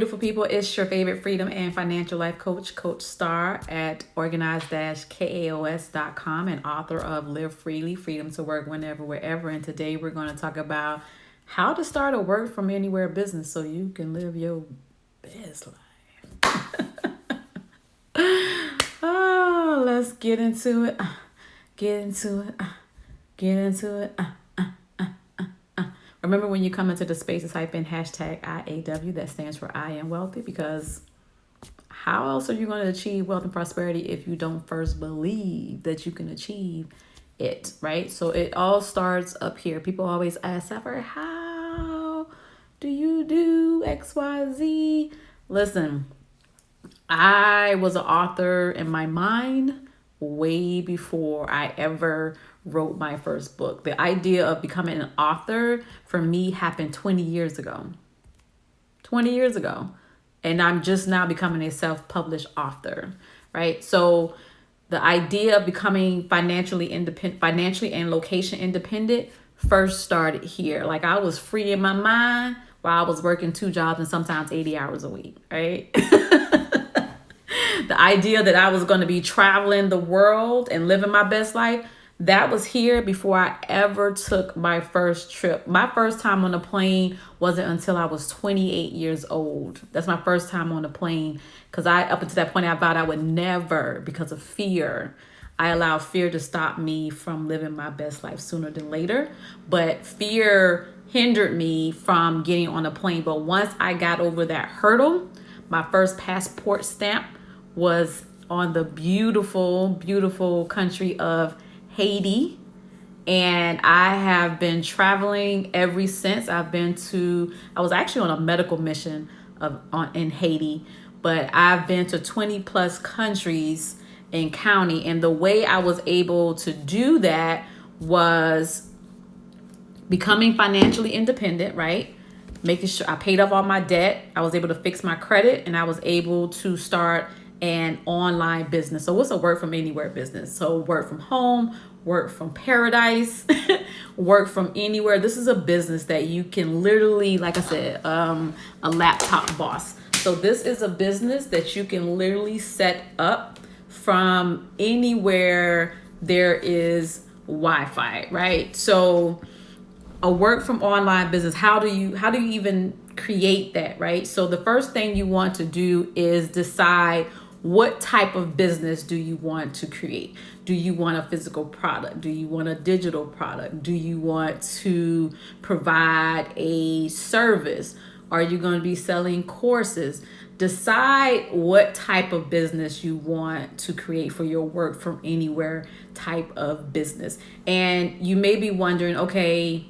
Beautiful people, it's your favorite freedom and financial life coach, Coach Star at organized-kaos.com and author of Live Freely, Freedom to Work Whenever, Wherever. And today we're going to talk about how to start a work from anywhere business so you can live your best life. Oh, let's get into it. Get into it. Get into it. Remember, when you come into the space to type in hashtag IAW, that stands for I am wealthy, because how else are you going to achieve wealth and prosperity if you don't first believe that you can achieve it, right? So it all starts up here. People always ask, Safar, how do you do X, Y, Z? Listen, I was an author in my mind way before I ever wrote my first book. The idea of becoming an author for me happened 20 years ago. 20 years ago. And I'm just now becoming a self-published author, right? So the idea of becoming financially independent, financially and location independent first started here. Like, I was free in my mind while I was working 2 jobs and sometimes 80 hours a week, right? The idea that I was going to be traveling the world and living my best life, that was here before I ever took my first trip. My first time on a plane wasn't until I was 28 years old. That's my first time on a plane, because up until that point, I vowed I would never, because of fear. I allowed fear to stop me from living my best life sooner than later. But fear hindered me from getting on a plane. But once I got over that hurdle, my first passport stamp was on the beautiful, beautiful country of Haiti. And I have been traveling ever since. I was actually on a medical mission in Haiti, but I've been to 20 plus countries and county. And the way I was able to do that was becoming financially independent, right? Making sure I paid off all my debt. I was able to fix my credit, and I was able to start an online business. So what's a work from anywhere business? So work from home, work from paradise, work from anywhere. This is a business that you can literally, like I said, a laptop boss. So this is a business that you can literally set up from anywhere there is Wi-Fi, right? So a work from online business, how do you even create that, right? So the first thing you want to do is decide, what type of business do you want to create? Do you want a physical product? Do you want a digital product? Do you want to provide a service? Are you going to be selling courses? Decide what type of business you want to create for your work from anywhere type of business. And you may be wondering, okay,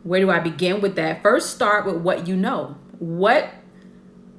where do I begin with that? First, start with what you know. What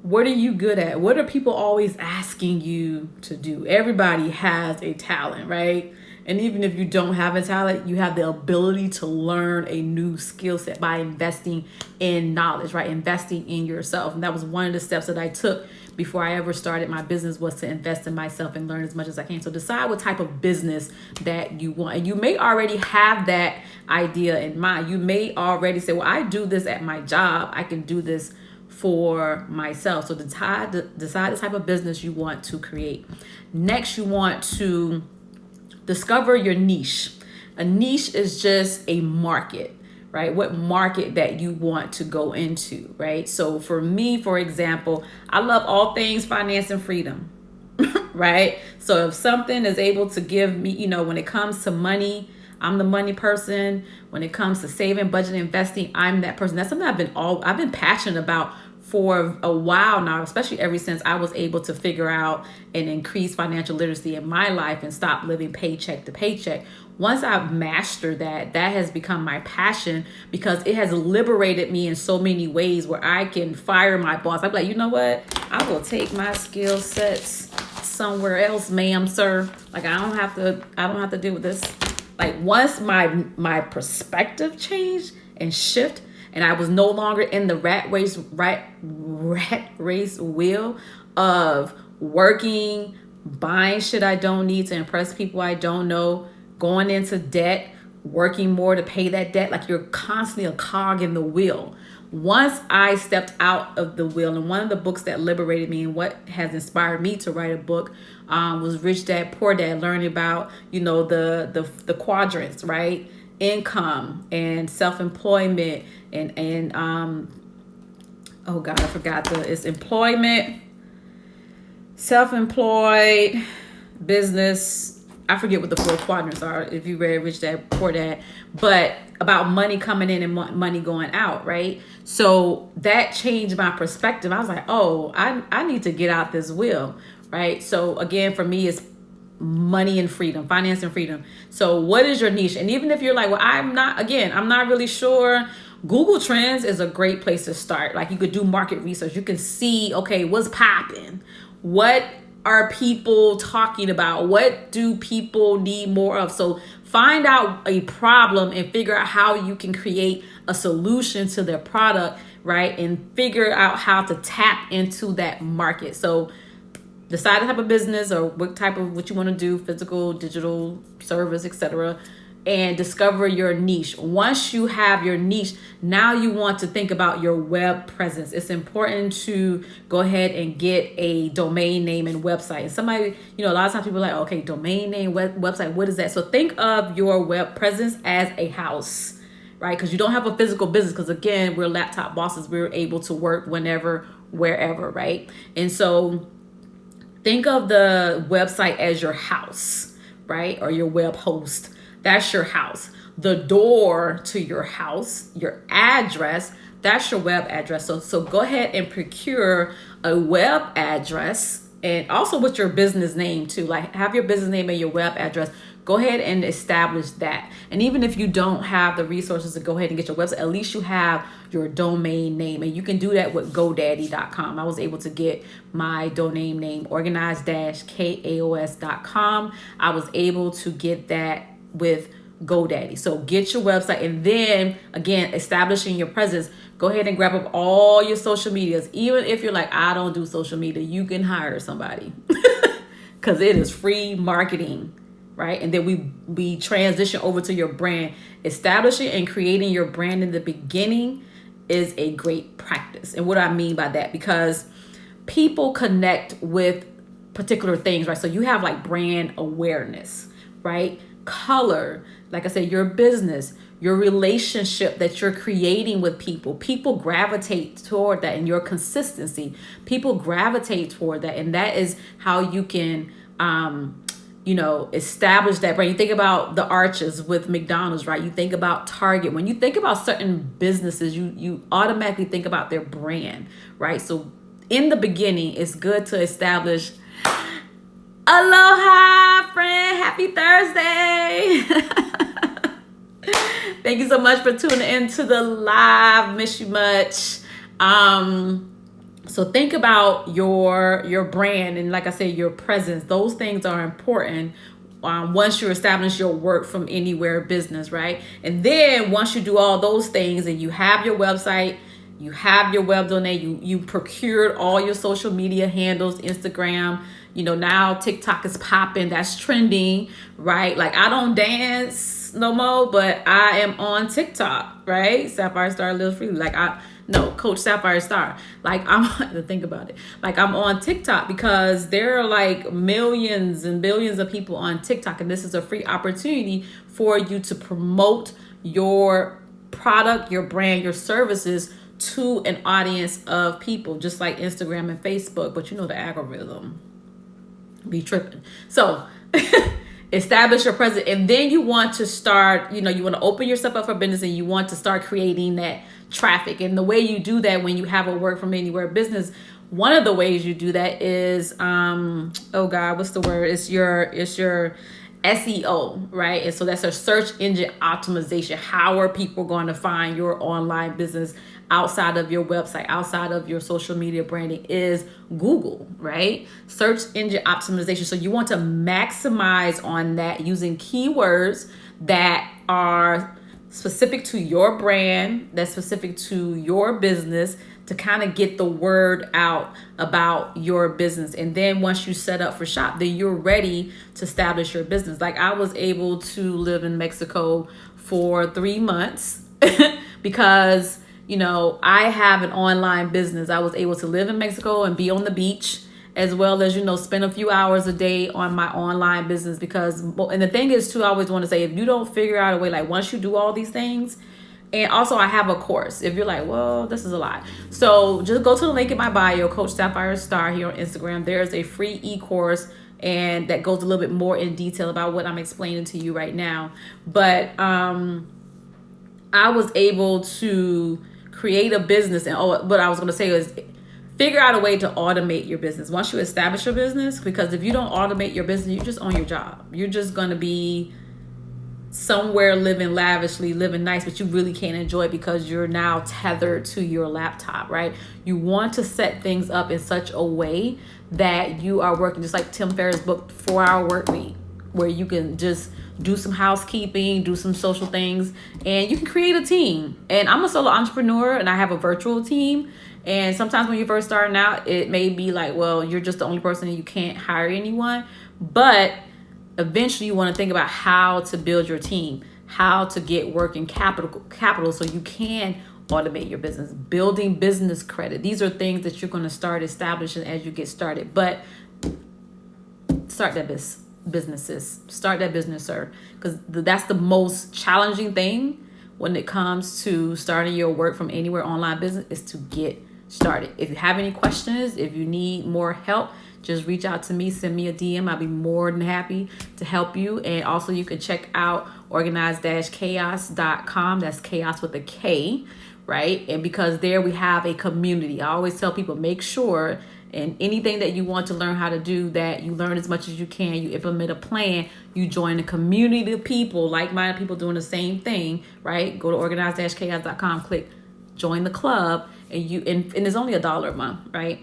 are you good at? What are people always asking you to do? Everybody has a talent, right? And even if you don't have a talent, you have the ability to learn a new skill set by investing in knowledge, right? Investing in yourself. And that was one of the steps that I took before I ever started my business, was to invest in myself and learn as much as I can. So decide what type of business that you want. And you may already have that idea in mind. You may already say, well, I do this at my job. I can do this for myself. So decide the type of business you want to create. Next, you want to discover your niche. A niche is just a market, right? What market that you want to go into, right? So for me, for example, I love all things finance and freedom, right? So if something is able to give me, when it comes to money, I'm the money person. When it comes to saving, budgeting, investing, I'm that person. That's something I've been passionate about for a while now, especially ever since I was able to figure out and increase financial literacy in my life and stop living paycheck to paycheck. Once I've mastered that has become my passion, because it has liberated me in so many ways where I can fire my boss. I'm like, you know what? I will take my skill sets somewhere else, ma'am, sir. Like, I don't have to deal with this. Like, once my perspective changed and shift, and I was no longer in the rat race wheel of working, buying shit I don't need to impress people I don't know, going into debt, working more to pay that debt. Like, you're constantly a cog in the wheel. once I stepped out of the wheel, and one of the books that liberated me and what has inspired me to write a book was Rich Dad Poor Dad, learning about, the quadrants, right? Income and self-employment and oh God, I forgot it's employment, self-employed, business. I forget what the 4 quadrants are if you read Rich Dad Poor Dad, but about money coming in and money going out, right? So that changed my perspective. I was like, oh, I need to get out this wheel, right? So again, for me, it's money and freedom, finance and freedom. So what is your niche? And even if you're like, well, I'm not really sure. Google Trends is a great place to start. Like, you could do market research. You can see, okay, what's popping? What are people talking about? What do people need more of? So find out a problem and figure out how you can create a solution to their product, right? And figure out how to tap into that market. So decide the type of business or what you want to do, physical, digital, service, etc., and discover your niche. Once you have your niche, now you want to think about your web presence. It's important to go ahead and get a domain name and website. And somebody, a lot of times people are like, okay, domain name, website, what is that? So think of your web presence as a house, right? Because you don't have a physical business, because again, we're laptop bosses. We're able to work whenever, wherever, right? And so think of the website as your house, right? Or your web host. That's your house. The door to your house, your address, that's your web address. So go ahead and procure a web address, and also with your business name too. Like, have your business name and your web address. Go ahead and establish that. And even if you don't have the resources to go ahead and get your website, at least you have your domain name. And you can do that with GoDaddy.com. I was able to get my domain name, organized-kaos.com. I was able to get that with GoDaddy. So get your website, and then again, establishing your presence. Go ahead and grab up all your social medias. Even if you're like, I don't do social media, you can hire somebody because it is free marketing, right? And then we transition over to your brand. Establishing and creating your brand in the beginning is a great practice. And what do I mean by that? Because people connect with particular things, right? So you have like brand awareness, right? Color, like I said, your business, your relationship that you're creating with people gravitate toward that, and your consistency, people gravitate toward that. And that is how you can establish that brand. You think about the arches with McDonald's, right? You think about Target. When you think about certain businesses, you automatically think about their brand, right? So in the beginning, it's good to establish. Aloha, friend. Happy Thursday. Thank you so much for tuning into the live. Miss you much. So think about your brand, and like I said, your presence. Those things are important once you establish your work from anywhere business, right? And then once you do all those things and you have your website, you have your web domain, you procured all your social media handles, Instagram, now TikTok is popping, that's trending, right? Like, I don't dance no more, but I am on TikTok, right? Sapphire Star lives freely. Coach Sapphire Star. Like, I'm think about it. Like, I'm on TikTok because there are like millions and billions of people on TikTok, and this is a free opportunity for you to promote your product, your brand, your services to an audience of people, just like Instagram and Facebook. But the algorithm be tripping. So establish your presence, and then you want to start, you want to open yourself up for business, and you want to start creating that traffic. And the way you do that when you have a work from anywhere business, one of the ways you do that is oh God, what's the word? It's your SEO, right? And so that's a search engine optimization. How are people going to find your online business outside of your website, outside of your social media branding? Is Google, right? Search engine optimization. So you want to maximize on that using keywords that are specific to your brand, that's specific to your business, to kind of get the word out about your business. And then once you set up for shop, then you're ready to establish your business. Like, I was able to live in Mexico for 3 months because I have an online business. I was able to live in Mexico and be on the beach, as well as, spend a few hours a day on my online business. Because, and the thing is too, I always want to say, if you don't figure out a way, like once you do all these things, and also I have a course, if you're like, well, this is a lot. So just go to the link in my bio, Coach Sapphire Star here on Instagram. There's a free e-course, and that goes a little bit more in detail about what I'm explaining to you right now. But I was able to create a business. And what I was going to say is figure out a way to automate your business. Once you establish your business, because if you don't automate your business, you just own your job. You're just going to be somewhere living lavishly, living nice, but you really can't enjoy it because you're now tethered to your laptop, right? You want to set things up in such a way that you are working, just like Tim Ferriss' book, 4-Hour Work Week, where you can just do some housekeeping, do some social things, and you can create a team. And I'm a solo entrepreneur, and I have a virtual team. And sometimes when you're first starting out, it may be like, well, you're just the only person and you can't hire anyone. But eventually you want to think about how to build your team, how to get working capital so you can automate your business, building business credit. These are things that you're going to start establishing as you get started. But start that businesses. Start that business, sir, because that's the most challenging thing when it comes to starting your work from anywhere online business, is to get started. If you have any questions, if you need more help, just reach out to me, send me a DM. I'll be more than happy to help you. And also you can check out organized-chaos.com. That's chaos with a K, right? And because there we have a community. I always tell people, make sure and anything that you want to learn how to do, that you learn as much as you can, you implement a plan, you join a community of people, like-minded people doing the same thing, right? Go to organized-chaos.com, click join the club, and it's only $1 a month, right?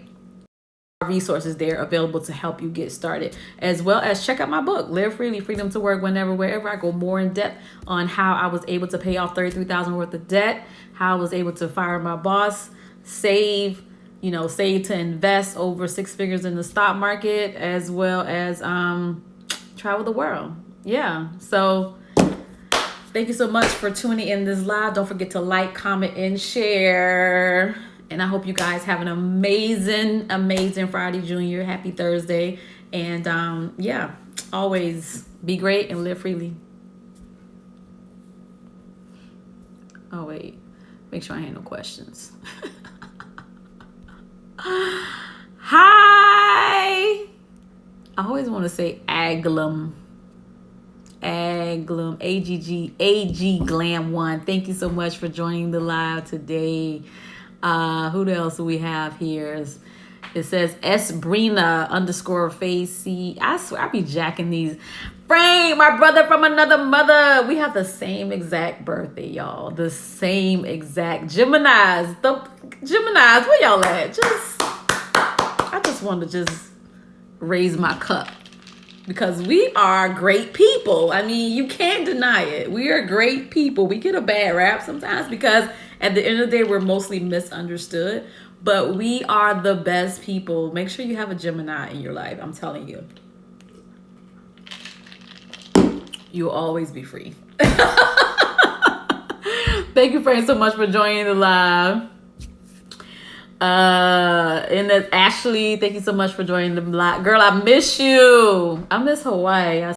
Resources there available to help you get started, as well as check out my book, Live Freely, Freedom to Work Whenever, Wherever. I go more in depth on how I was able to pay off $33,000 worth of debt, how I was able to fire my boss, save to invest over 6 figures in the stock market, as well as travel the world. Yeah. So thank you so much for tuning in this live. Don't forget to like, comment, and share. And I hope you guys have an amazing, amazing Friday, Junior. Happy Thursday. And always be great and live freely. Oh, wait. Make sure I ain't no questions. Hi. I always want to say Aglum. AG Glam 1. Thank you so much for joining the live today. Who else do we have here? It says S Brina _Facey. I swear I be jacking these. Frank, my brother from another mother. We have the same exact birthday, y'all. The same exact Geminis. The Geminis, where y'all at? I just want to just raise my cup, because we are great people. I mean, you can't deny it. We are great people. We get a bad rap sometimes because at the end of the day, we're mostly misunderstood, but we are the best people. Make sure you have a Gemini in your life. I'm telling you. You'll always be free. Thank you, friends, so much for joining the live. And that's Ashley. Thank you so much for joining the live. Girl, I miss you. I miss Hawaii.